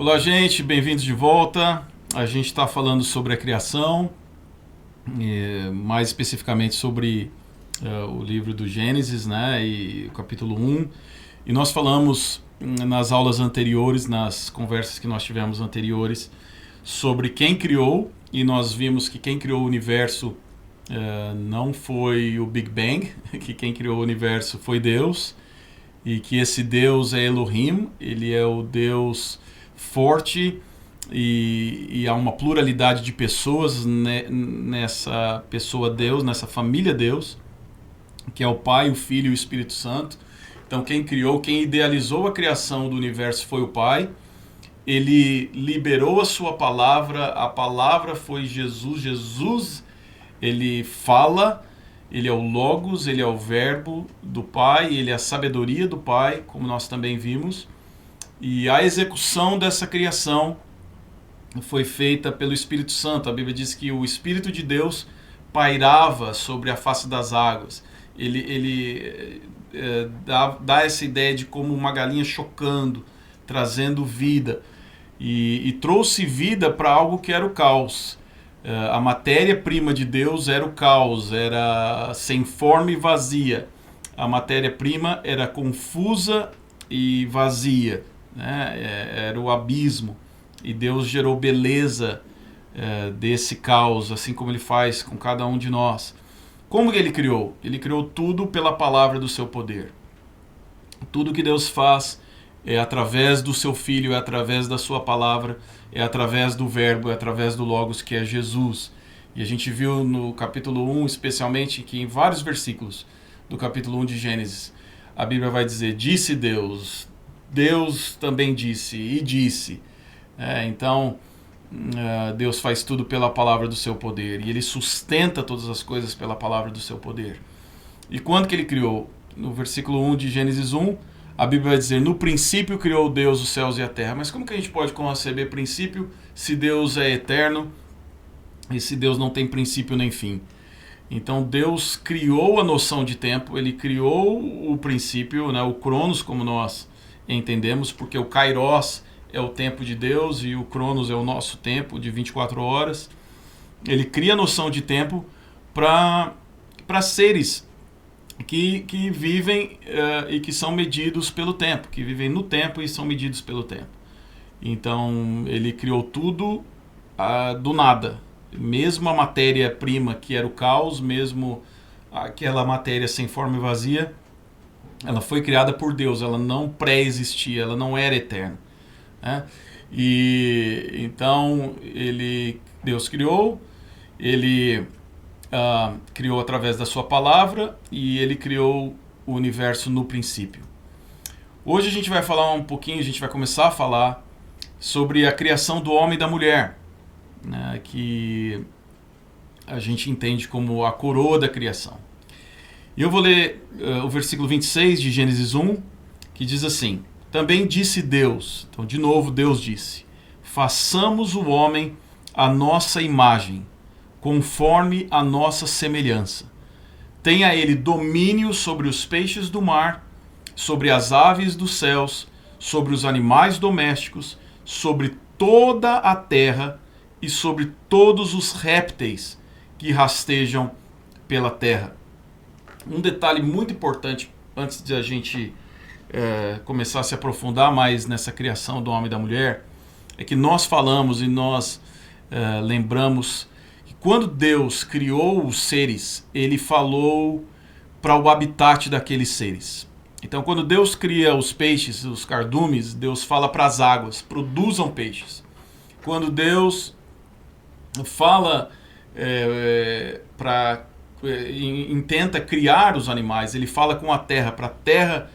Olá, gente, bem-vindos de volta. A gente está falando sobre a criação, mais especificamente sobre o livro do Gênesis, né, e o capítulo 1. E nós falamos nas aulas anteriores, nas conversas que nós tivemos anteriores, sobre quem criou, e nós vimos que quem criou o universo não foi o Big Bang, que quem criou o universo foi Deus, e que esse Deus é Elohim, ele é o Deus forte, e há uma pluralidade de pessoas nessa pessoa Deus, nessa família Deus, que é o Pai, o Filho e o Espírito Santo. Então quem criou, quem idealizou a criação do universo foi o Pai. Ele liberou a sua palavra, a palavra foi Jesus. Jesus, ele fala, ele é o Logos, ele é o verbo do Pai, ele é a sabedoria do Pai, como nós também vimos. E a execução dessa criação foi feita pelo Espírito Santo. A Bíblia diz que o Espírito de Deus pairava sobre a face das águas. Ele dá essa ideia de como uma galinha chocando, trazendo vida. E trouxe vida para algo que era o caos. A matéria-prima de Deus era o caos, era sem forma e vazia. A matéria-prima era confusa e vazia, né? Era o abismo. E Deus gerou beleza desse caos, assim como Ele faz com cada um de nós. Como que Ele criou? Ele criou tudo pela palavra do seu poder. Tudo que Deus faz é através do seu Filho, é através da sua palavra, é através do verbo, é através do Logos, que é Jesus. E a gente viu no capítulo 1, especialmente, que em vários versículos do capítulo 1 de Gênesis, a Bíblia vai dizer: disse Deus, Deus também disse, e disse. Então, Deus faz tudo pela palavra do seu poder, e Ele sustenta todas as coisas pela palavra do seu poder. E quando que Ele criou? No versículo 1 de Gênesis 1, a Bíblia vai dizer: no princípio criou Deus os céus e a terra. Mas como que a gente pode conceber princípio se Deus é eterno e se Deus não tem princípio nem fim? Então Deus criou a noção de tempo, Ele criou o princípio, né, o Cronos, como nós entendemos, porque o Kairos é o tempo de Deus e o Cronos é o nosso tempo de 24 horas. Ele cria a noção de tempo para seres que vivem e que são medidos pelo tempo, que vivem no tempo e são medidos pelo tempo. Então Ele criou tudo do nada. Mesmo a matéria-prima, que era o caos, mesmo aquela matéria sem forma e vazia, ela foi criada por Deus, ela não pré-existia, ela não era eterna. E então Deus criou, Ele criou através da sua palavra, e Ele criou o universo no princípio. Hoje a gente vai falar um pouquinho, a gente vai começar a falar sobre a criação do homem e da mulher, né, que a gente entende como a coroa da criação. E eu vou ler o versículo 26 de Gênesis 1, que diz assim: também disse Deus, então de novo Deus disse: façamos o homem à nossa imagem, conforme a nossa semelhança. Tenha ele domínio sobre os peixes do mar, sobre as aves dos céus, sobre os animais domésticos, sobre toda a terra e sobre todos os répteis que rastejam pela terra. Um detalhe muito importante antes de a gente começar a se aprofundar mais nessa criação do homem e da mulher, é que nós falamos e nós lembramos que quando Deus criou os seres, Ele falou para o habitat daqueles seres. Então quando Deus cria os peixes, os cardumes, Deus fala para as águas: produzam peixes. Quando Deus fala intenta criar os animais, Ele fala com a terra, para a terra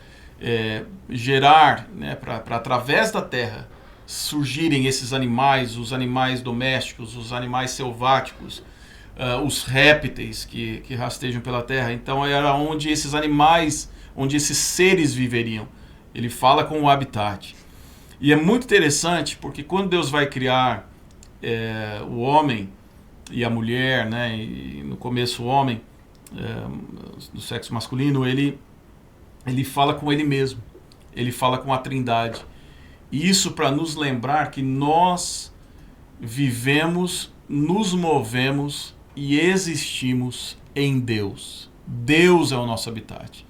gerar, né, para através da terra surgirem esses animais, os animais domésticos, os animais selváticos, os répteis que rastejam pela terra. Então era onde esses animais, onde esses seres viveriam. Ele fala com o habitat. E é muito interessante porque quando Deus vai criar o homem e a mulher, né, e no começo o homem do sexo masculino, ele fala com ele mesmo, ele fala com a Trindade. Isso para nos lembrar que nós vivemos, nos movemos e existimos em Deus. Deus é o nosso habitat.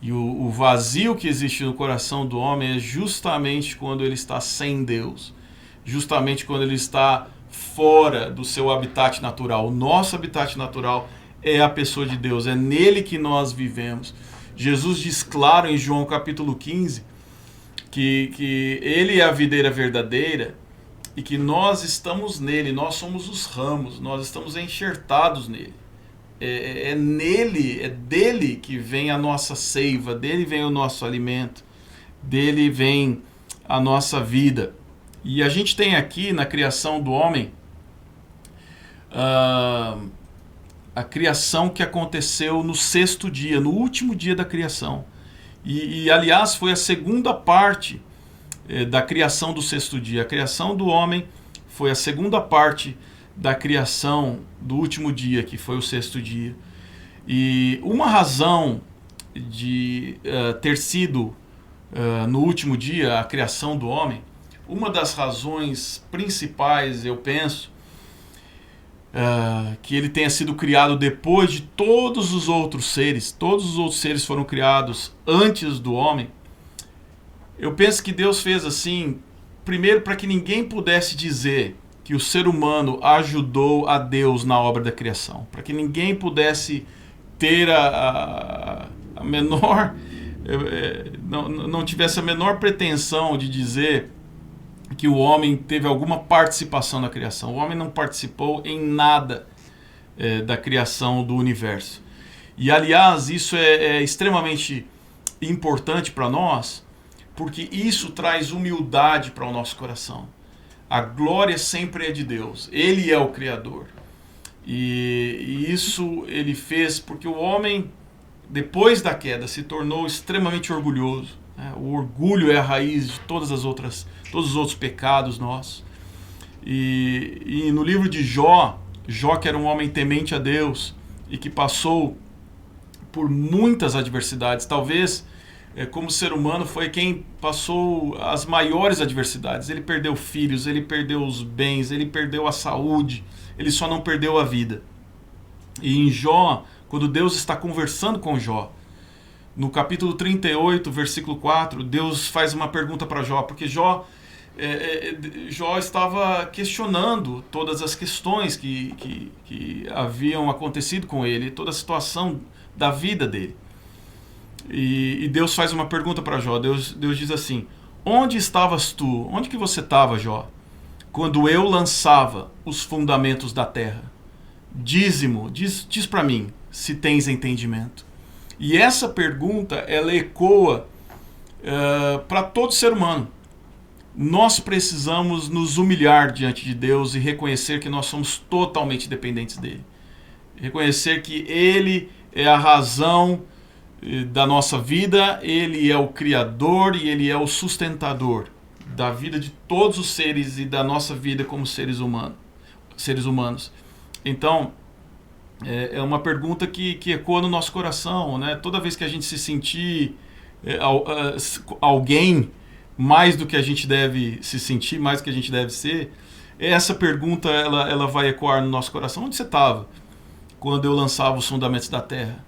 E o vazio que existe no coração do homem é justamente quando ele está sem Deus. Justamente quando ele está fora do seu habitat natural. O nosso habitat natural é a pessoa de Deus. É nele que nós vivemos. Jesus diz claro em João capítulo 15 que ele é a videira verdadeira e que nós estamos nele. Nós somos os ramos. Nós estamos enxertados nele. É nele, é dele que vem a nossa seiva, dele vem o nosso alimento, dele vem a nossa vida. E a gente tem aqui na criação do homem a criação que aconteceu no 6º dia, no último dia da criação. E aliás, foi a segunda parte da criação do 6º dia. A criação do homem foi a segunda parte da criação do último dia, que foi o 6º dia. E uma razão de ter sido no último dia a criação do homem, uma das razões principais, eu penso, que ele tenha sido criado depois de todos os outros seres foram criados antes do homem. Eu penso que Deus fez assim, primeiro para que ninguém pudesse dizer que o ser humano ajudou a Deus na obra da criação, para que ninguém pudesse ter a menor, não tivesse a menor pretensão de dizer que o homem teve alguma participação na criação. O homem não participou em nada da criação do universo. E aliás, isso é extremamente importante para nós, porque isso traz humildade para o nosso coração. A glória sempre é de Deus. Ele é o Criador. E isso ele fez porque o homem, depois da queda, se tornou extremamente orgulhoso. O orgulho é a raiz de todos os outros pecados nossos. E no livro de Jó, que era um homem temente a Deus e que passou por muitas adversidades, talvez como ser humano foi quem passou as maiores adversidades. Ele perdeu filhos, ele perdeu os bens, ele perdeu a saúde, ele só não perdeu a vida. E em Jó, quando Deus está conversando com Jó, no capítulo 38, versículo 4, Deus faz uma pergunta para Jó, porque Jó estava questionando todas as questões que haviam acontecido com ele, toda a situação da vida dele. E Deus faz uma pergunta para Jó. Deus diz assim: onde estavas tu? Onde que você estava, Jó? Quando eu lançava os fundamentos da terra. Diz-me, diz para mim, se tens entendimento. E essa pergunta, ela ecoa para todo ser humano. Nós precisamos nos humilhar diante de Deus e reconhecer que nós somos totalmente dependentes dele. Reconhecer que ele é a razão da nossa vida, ele é o Criador e ele é o sustentador da vida de todos os seres e da nossa vida como seres humanos. Então, é uma pergunta que ecoa no nosso coração, né? Toda vez que a gente se sentir alguém mais do que a gente deve se sentir, mais do que a gente deve ser, essa pergunta ela vai ecoar no nosso coração. Onde você estava quando eu lançava os fundamentos da terra?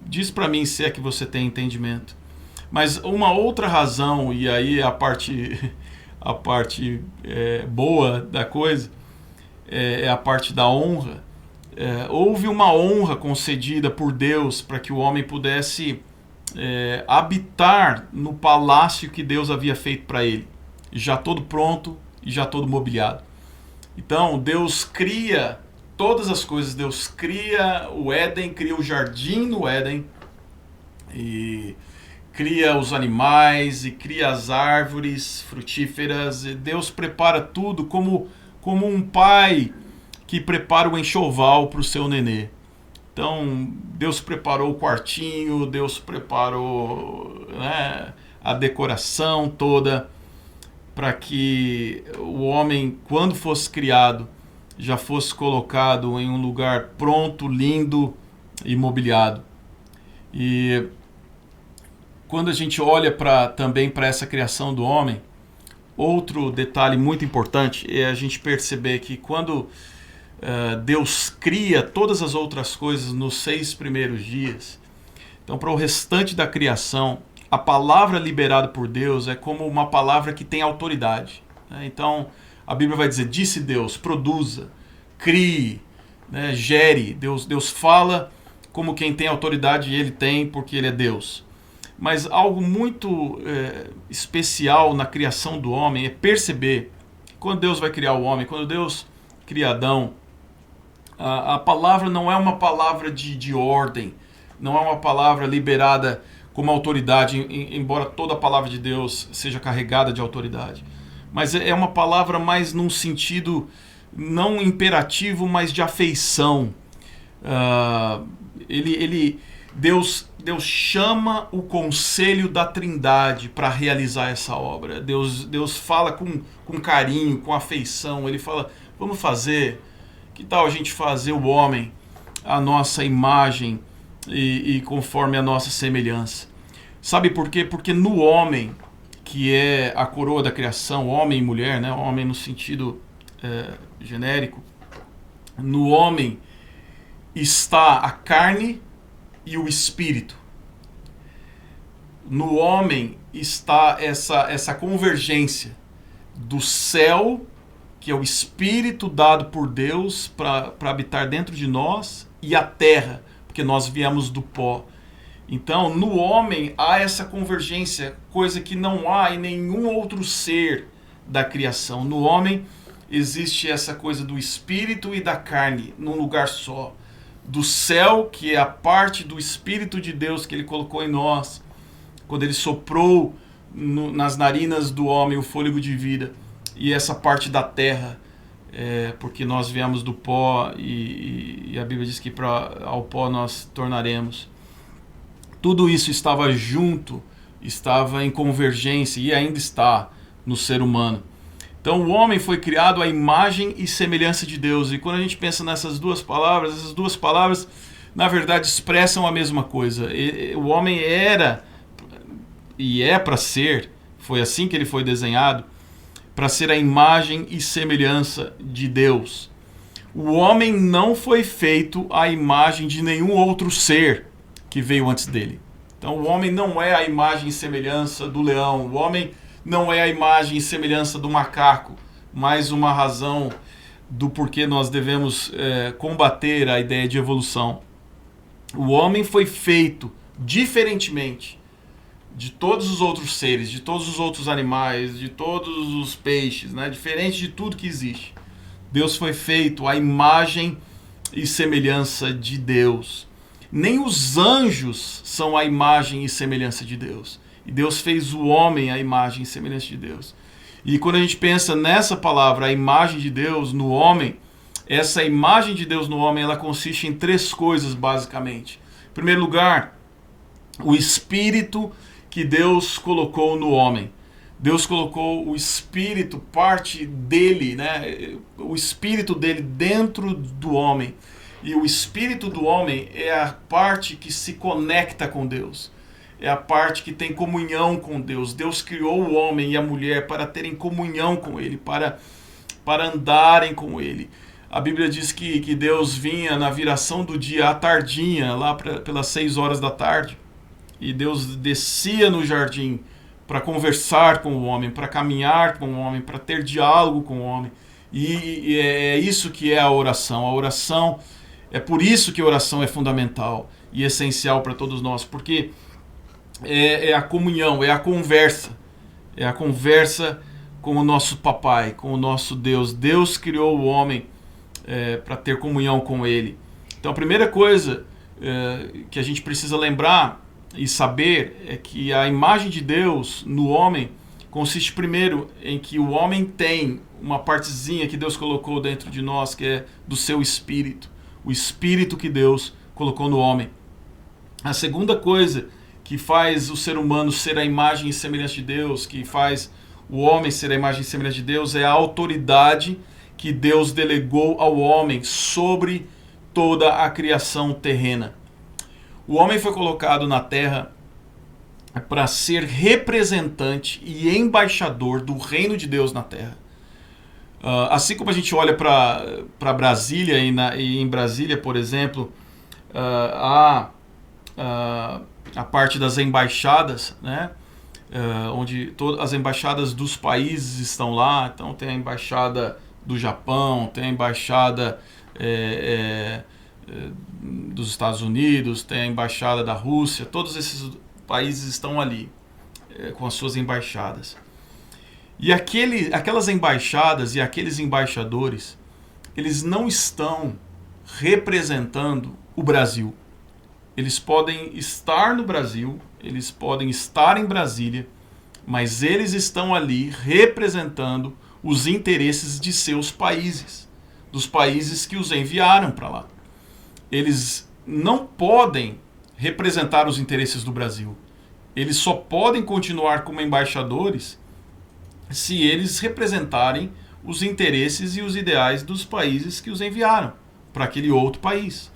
Diz para mim se é que você tem entendimento. Mas uma outra razão, e aí a parte boa da coisa, é a parte da honra. Houve uma honra concedida por Deus para que o homem pudesse habitar no palácio que Deus havia feito para ele, já todo pronto e já todo mobiliado. Então Deus cria todas as coisas. Deus cria o Éden, cria o jardim no Éden, e cria os animais, e cria as árvores frutíferas. E Deus prepara tudo como um pai que prepara o enxoval para o seu nenê. Então, Deus preparou o quartinho, Deus preparou, né, a decoração toda, para que o homem, quando fosse criado, já fosse colocado em um lugar pronto, lindo e mobiliado. E quando a gente olha também para essa criação do homem, outro detalhe muito importante é a gente perceber que quando Deus cria todas as outras coisas nos 6 primeiros dias, então para o restante da criação, a palavra liberada por Deus é como uma palavra que tem autoridade, né? Então a Bíblia vai dizer, disse Deus, produza, crie, né, gere. Deus fala como quem tem autoridade, e ele tem porque ele é Deus. Mas algo muito especial na criação do homem é perceber que quando Deus vai criar o homem, quando Deus cria Adão, a palavra não é uma palavra de ordem, não é uma palavra liberada como autoridade, embora toda a palavra de Deus seja carregada de autoridade. Mas é uma palavra mais num sentido não imperativo, mas de afeição. Deus chama o conselho da Trindade para realizar essa obra. Deus fala com carinho, com afeição. Ele fala, vamos fazer, que tal a gente fazer o homem a nossa imagem e conforme a nossa semelhança? Sabe por quê? Porque no homem, que é a coroa da criação, homem e mulher, né? Homem no sentido genérico, no homem está a carne e o espírito. No homem está essa convergência do céu, que é o espírito dado por Deus para habitar dentro de nós, e a terra, porque nós viemos do pó. Então, no homem há essa convergência, coisa que não há em nenhum outro ser da criação. No homem existe essa coisa do espírito e da carne num lugar só. Do céu, que é a parte do Espírito de Deus que ele colocou em nós, quando ele soprou nas narinas do homem o fôlego de vida, e essa parte da terra, porque nós viemos do pó e a Bíblia diz que ao pó nós tornaremos. Tudo isso estava junto, estava em convergência e ainda está no ser humano. Então o homem foi criado à imagem e semelhança de Deus. E quando a gente pensa nessas duas palavras, essas duas palavras na verdade expressam a mesma coisa. O homem era e é para ser, foi assim que ele foi desenhado, para ser a imagem e semelhança de Deus. O homem não foi feito à imagem de nenhum outro ser que veio antes dele. Então o homem não é a imagem e semelhança do leão, o homem não é a imagem e semelhança do macaco, mais uma razão do porquê nós devemos combater a ideia de evolução. O homem foi feito diferentemente de todos os outros seres, de todos os outros animais, de todos os peixes, né? Diferente de tudo que existe. Deus foi feito à imagem e semelhança de Deus. Nem os anjos são a imagem e semelhança de Deus. E Deus fez o homem à imagem e semelhança de Deus. E quando a gente pensa nessa palavra, a imagem de Deus no homem, essa imagem de Deus no homem, ela consiste em 3 coisas, basicamente. Em primeiro lugar, o espírito que Deus colocou no homem. Deus colocou o espírito, parte dele, né? O espírito dele dentro do homem. E o espírito do homem é a parte que se conecta com Deus. É a parte que tem comunhão com Deus. Deus criou o homem e a mulher para terem comunhão com Ele, para andarem com Ele. A Bíblia diz que Deus vinha na viração do dia à tardinha, lá pelas 6 horas da tarde. E Deus descia no jardim para conversar com o homem, para caminhar com o homem, para ter diálogo com o homem. E é isso que é a oração. A oração, é por isso que a oração é fundamental e essencial para todos nós, porque é a comunhão, é a conversa com o nosso papai, com o nosso Deus. Deus criou o homem para ter comunhão com ele. Então a primeira coisa que a gente precisa lembrar e saber é que a imagem de Deus no homem consiste primeiro em que o homem tem uma partezinha que Deus colocou dentro de nós, que é do seu espírito, o espírito que Deus colocou no homem. A segunda coisa que faz o ser humano ser a imagem e semelhança de Deus, que faz o homem ser a imagem e semelhança de Deus, é a autoridade que Deus delegou ao homem sobre toda a criação terrena. O homem foi colocado na terra para ser representante e embaixador do reino de Deus na terra. Assim como a gente olha para Brasília, e em Brasília, por exemplo, há a parte das embaixadas, né? Onde todas as embaixadas dos países estão lá. Então tem a embaixada do Japão, tem a embaixada dos Estados Unidos, tem a embaixada da Rússia. Todos esses países estão ali com as suas embaixadas. E aquelas embaixadas e aqueles embaixadores, eles não estão representando o Brasil. Eles podem estar no Brasil, eles podem estar em Brasília, mas eles estão ali representando os interesses de seus países, dos países que os enviaram para lá. Eles não podem representar os interesses do Brasil. Eles só podem continuar como embaixadores se eles representarem os interesses e os ideais dos países que os enviaram para aquele outro país.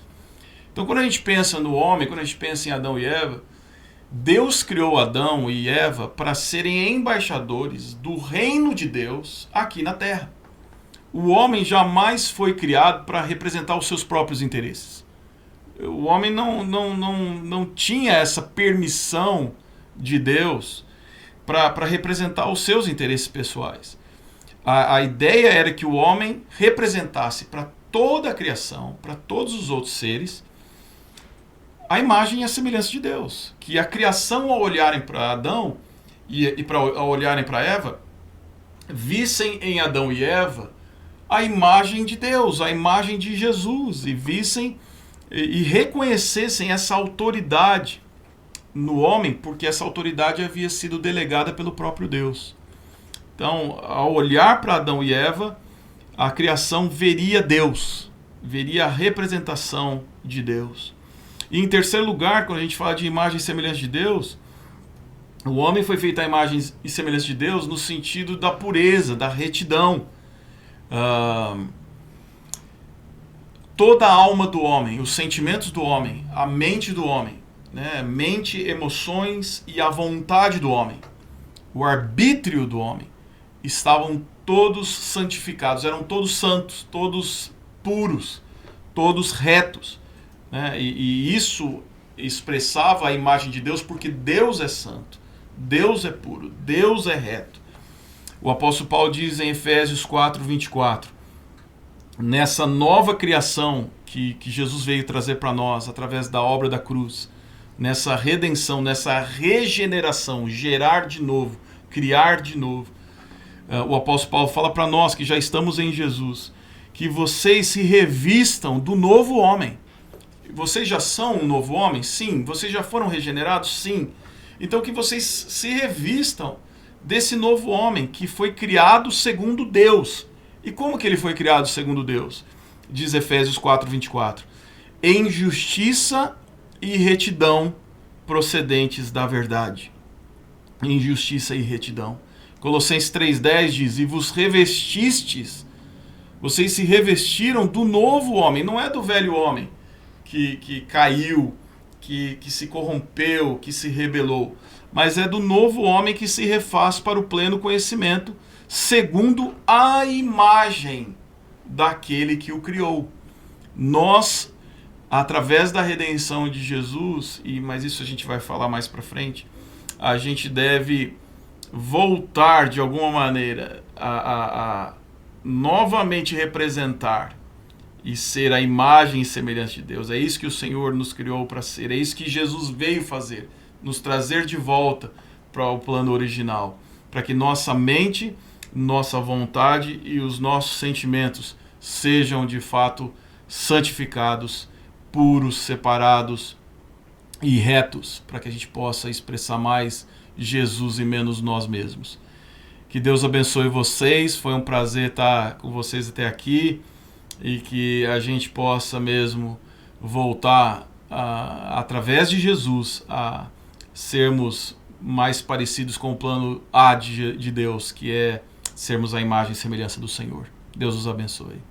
Então, quando a gente pensa no homem, quando a gente pensa em Adão e Eva, Deus criou Adão e Eva para serem embaixadores do reino de Deus aqui na terra. O homem jamais foi criado para representar os seus próprios interesses. O homem não tinha essa permissão de Deus para representar os seus interesses pessoais. A ideia era que o homem representasse para toda a criação, para todos os outros seres, a imagem e a semelhança de Deus. Que a criação, ao olharem para Adão ao olharem para Eva, vissem em Adão e Eva a imagem de Deus, a imagem de Jesus, e vissem e reconhecessem essa autoridade no homem, porque essa autoridade havia sido delegada pelo próprio Deus. Então, ao olhar para Adão e Eva, a criação veria Deus, veria a representação de Deus. E em terceiro lugar, quando a gente fala de imagem e semelhança de Deus, o homem foi feito à imagem e semelhança de Deus no sentido da pureza, da retidão. Toda a alma do homem, os sentimentos do homem, a mente do homem, né? Mente, emoções e a vontade do homem, o arbítrio do homem, estavam todos santificados, eram todos santos, todos puros, todos retos. Né? E isso expressava a imagem de Deus, porque Deus é santo, Deus é puro, Deus é reto. O apóstolo Paulo diz em Efésios 4:24, nessa nova criação que Jesus veio trazer para nós através da obra da cruz, nessa redenção, nessa regeneração, gerar de novo, criar de novo, o apóstolo Paulo fala para nós que já estamos em Jesus, que vocês se revistam do novo homem. Vocês já são um novo homem? Sim. Vocês já foram regenerados? Sim. Então que vocês se revistam desse novo homem que foi criado segundo Deus. E como que ele foi criado segundo Deus? Diz Efésios 4:24. Em justiça e retidão procedentes da verdade. Em justiça e retidão. Colossenses 3:10 diz, e vos revestistes, vocês se revestiram do novo homem, não é do velho homem, que caiu, que se corrompeu, que se rebelou, mas é do novo homem que se refaz para o pleno conhecimento, segundo a imagem daquele que o criou. Nós, através da redenção de Jesus, mas isso a gente vai falar mais para frente, a gente deve voltar de alguma maneira a novamente representar e ser a imagem e semelhança de Deus. É isso que o Senhor nos criou para ser. É isso que Jesus veio fazer. Nos trazer de volta para o plano original. Para que nossa mente, nossa vontade e os nossos sentimentos sejam de fato santificados, puros, separados e retos. Para que a gente possa expressar mais Jesus e menos nós mesmos. Que Deus abençoe vocês. Foi um prazer estar com vocês até aqui. E que a gente possa mesmo voltar, através de Jesus, a sermos mais parecidos com o plano A de Deus, que é sermos a imagem e semelhança do Senhor. Deus os abençoe.